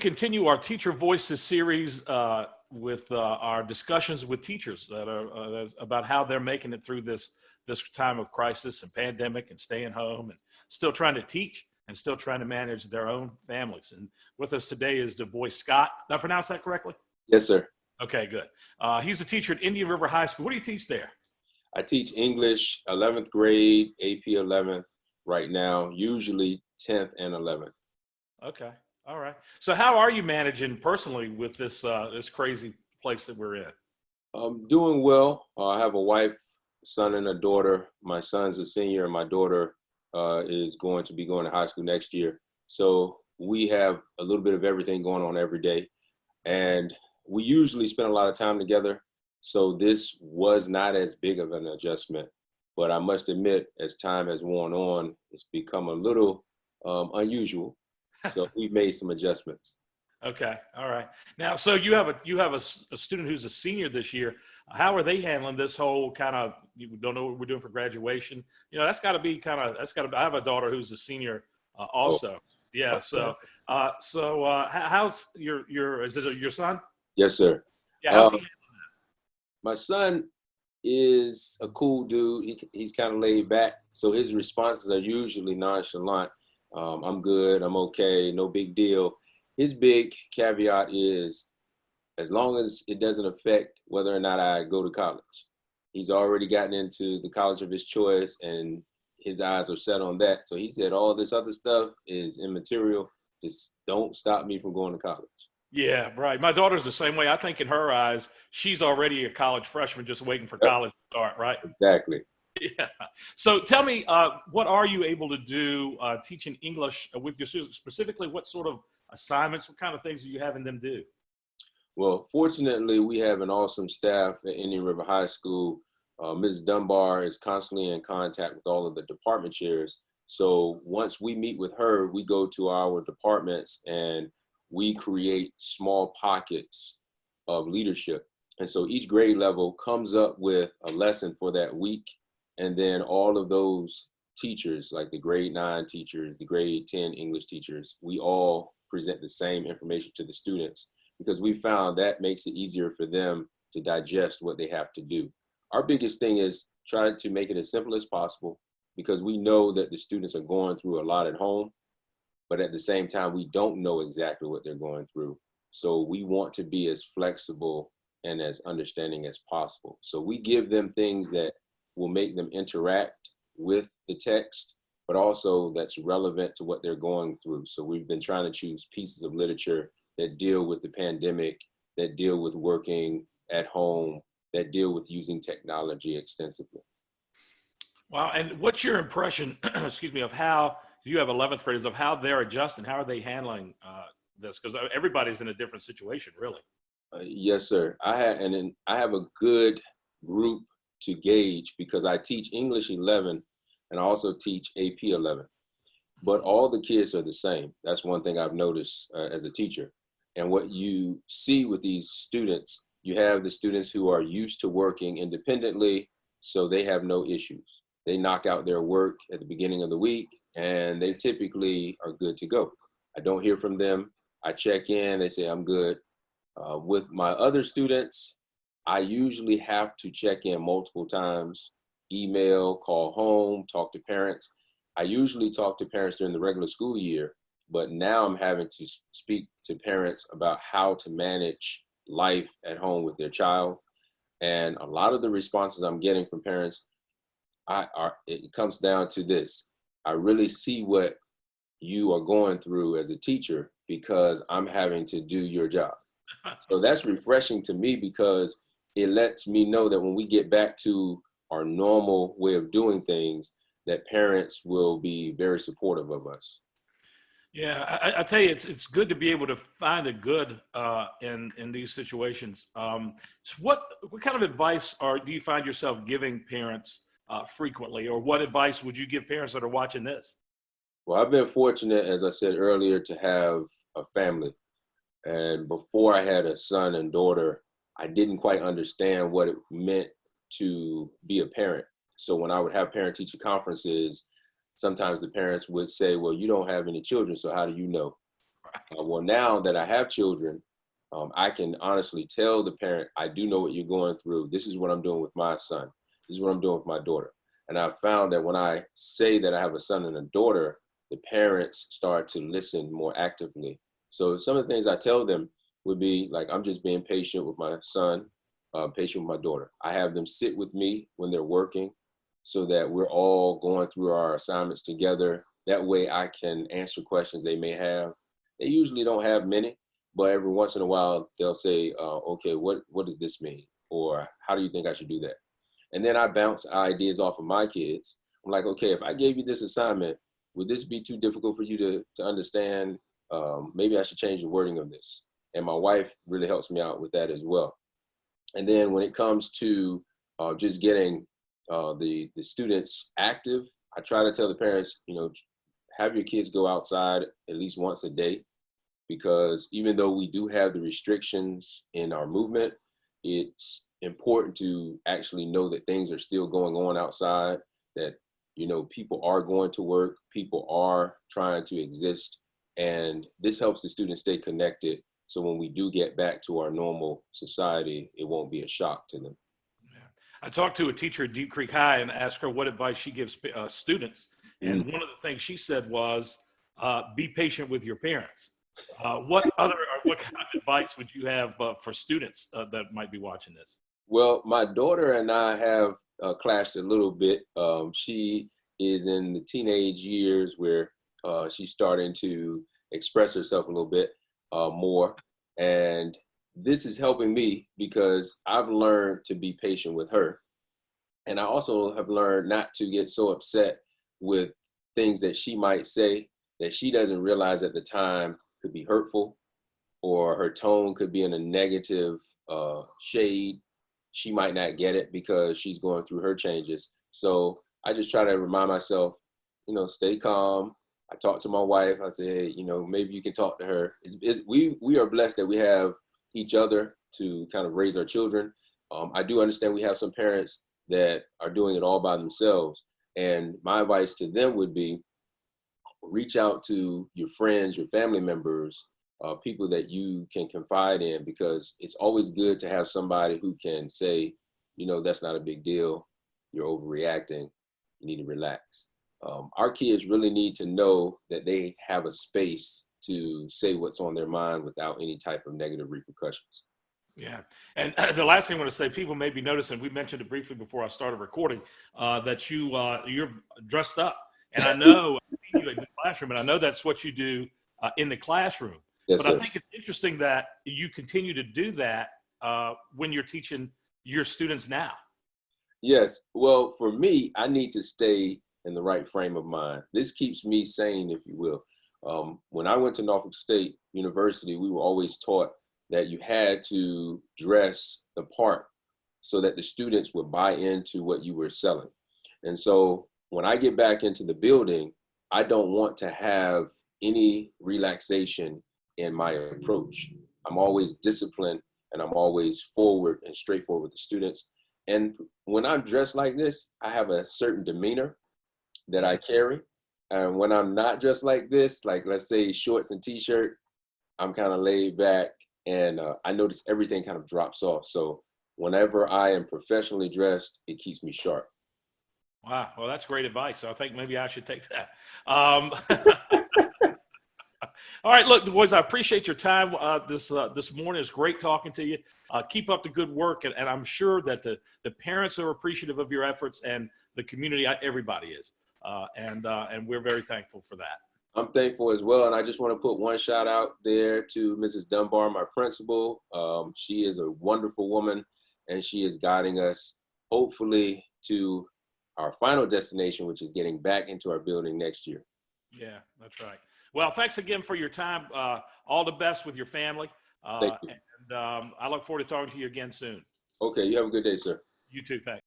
continue our Teacher Voices series with our discussions with teachers that are about how they're making it through this time of crisis and pandemic and staying home and still trying to teach and still trying to manage their own families. And with us today is DuBois Scott. Did I pronounce that correctly? Yes, sir. Okay, good. He's a teacher at Indian River High School. What do you teach there? I teach English 11th grade, AP 11th right now, usually 10th and 11th. Okay. All right. So how are you managing personally with this crazy place that we're in? I'm doing well. I have a wife, son, and a daughter. My son's a senior, and my daughter is going to be going to high school next year. So we have a little bit of everything going on every day. And we usually spend a lot of time together. So this was not as big of an adjustment. But I must admit, as time has worn on, it's become a little unusual. So we've made some adjustments. Okay. All right. Now, so you have a student who's a senior this year. How are they handling this whole kind of, you don't know what we're doing for graduation? You know, that's got to be I have a daughter who's a senior also. Oh. Yeah. Okay. So how's is it your son? Yes, sir. Yeah. How's he handling that? My son is a cool dude. He's kind of laid back. So his responses are usually nonchalant. I'm good, I'm okay, no big deal. His big caveat is, as long as it doesn't affect whether or not I go to college. He's already gotten into the college of his choice and his eyes are set on that. So he said, all this other stuff is immaterial. Just don't stop me from going to college. Yeah, right. My daughter's the same way. I think in her eyes, she's already a college freshman just waiting for college to start, right? Exactly. Yeah. So tell me, what are you able to do teaching English with your students? Specifically, what sort of assignments, what kind of things are you having them do? Well, fortunately, we have an awesome staff at Indian River High School. Ms. Dunbar is constantly in contact with all of the department chairs. So once we meet with her, we go to our departments and we create small pockets of leadership. And so each grade level comes up with a lesson for that week. And then all of those teachers, like the grade 9 teachers, the grade 10 English teachers, we all present the same information to the students because we found that makes it easier for them to digest what they have to do. Our biggest thing is try to make it as simple as possible because we know that the students are going through a lot at home, but at the same time, we don't know exactly what they're going through. So we want to be as flexible and as understanding as possible. So we give them things that will make them interact with the text, but also that's relevant to what they're going through. So we've been trying to choose pieces of literature that deal with the pandemic, that deal with working at home, that deal with using technology extensively. Wow. And what's your impression, excuse me, of how you have 11th graders, of how they're adjusting? How are they handling this? Because everybody's in a different situation, really. Yes, sir. I have a good group to gauge because I teach English 11 and I also teach AP 11. But all the kids are the same. That's one thing I've noticed as a teacher. And what you see with these students, you have the students who are used to working independently, so they have no issues. They knock out their work at the beginning of the week and they typically are good to go. I don't hear from them. I check in, they say I'm good. With my other students, I usually have to check in multiple times, email, call home, talk to parents. I usually talk to parents during the regular school year, but now I'm having to speak to parents about how to manage life at home with their child. And a lot of the responses I'm getting from parents, it comes down to this. I really see what you are going through as a teacher because I'm having to do your job. So that's refreshing to me because it lets me know that when we get back to our normal way of doing things, that parents will be very supportive of us. Yeah, I tell you, it's good to be able to find a good in these situations. So what kind of advice do you find yourself giving parents frequently, or what advice would you give parents that are watching this? Well, I've been fortunate, as I said earlier, to have a family. And before I had a son and daughter, I didn't quite understand what it meant to be a parent. So when I would have parent-teacher conferences, sometimes the parents would say, well, you don't have any children, so how do you know? Well, now that I have children, I can honestly tell the parent, I do know what you're going through. This is what I'm doing with my son. This is what I'm doing with my daughter. And I've found that when I say that I have a son and a daughter, the parents start to listen more actively. So some of the things I tell them would be like, I'm just being patient with my son, patient with my daughter. I have them sit with me when they're working so that we're all going through our assignments together. That way I can answer questions they may have. They usually don't have many, but every once in a while they'll say, okay, what does this mean? Or how do you think I should do that? And then I bounce ideas off of my kids. I'm like, okay, if I gave you this assignment, would this be too difficult for you to understand? Maybe I should change the wording of this. And my wife really helps me out with that as well. And then when it comes to just getting the students active, I try to tell the parents, have your kids go outside at least once a day, because even though we do have the restrictions in our movement, it's important to actually know that things are still going on outside, that, people are going to work, people are trying to exist, and this helps the students stay connected. So when we do get back to our normal society, it won't be a shock to them. Yeah. I talked to a teacher at Deep Creek High and asked her what advice she gives students. And one of the things she said was, be patient with your parents. What kind of advice would you have for students that might be watching this? Well, my daughter and I have clashed a little bit. She is in the teenage years where she's starting to express herself a little bit more. And this is helping me because I've learned to be patient with her. And I also have learned not to get so upset with things that she might say that she doesn't realize at the time could be hurtful, or her tone could be in a negative shade. She might not get it because she's going through her changes. So I just try to remind myself, stay calm. I talk to my wife. I say, maybe you can talk to her. We are blessed that we have each other to kind of raise our children. I do understand we have some parents that are doing it all by themselves. And my advice to them would be, reach out to your friends, your family members, people that you can confide in, because it's always good to have somebody who can say, that's not a big deal. You're overreacting. You need to relax. Our kids really need to know that they have a space to say what's on their mind without any type of negative repercussions. Yeah. And the last thing I want to say, people may be noticing, we mentioned it briefly before I started recording, that you're dressed up. And I know you in the classroom, and I know that's what you do in the classroom. Yes, but sir. I think it's interesting that you continue to do that when you're teaching your students now. Yes. Well, for me, I need to stay in the right frame of mind. This keeps me sane, if you will. When I went to Norfolk State University, we were always taught that you had to dress the part so that the students would buy into what you were selling. And so when I get back into the building, I don't want to have any relaxation in my approach. I'm always disciplined, and I'm always forward and straightforward with the students. And when I'm dressed like this, I have a certain demeanor that I carry. And when I'm not dressed like this, like let's say shorts and t-shirt, I'm kind of laid back, and I notice everything kind of drops off. So whenever I am professionally dressed, it keeps me sharp. Wow. Well, that's great advice. So I think maybe I should take that. All right, look, boys, I appreciate your time this morning. It's great talking to you. Keep up the good work, and I'm sure that the parents are appreciative of your efforts, and the community, everybody is, and we're very thankful for that. I'm thankful as well, and I just want to put one shout out there to Mrs. Dunbar, my principal. She is a wonderful woman, and she is guiding us, hopefully, to our final destination, which is getting back into our building next year. Yeah, that's right. Well, thanks again for your time. All the best with your family. Thank you. And I look forward to talking to you again soon. Okay, you have a good day, sir. You too. Thanks.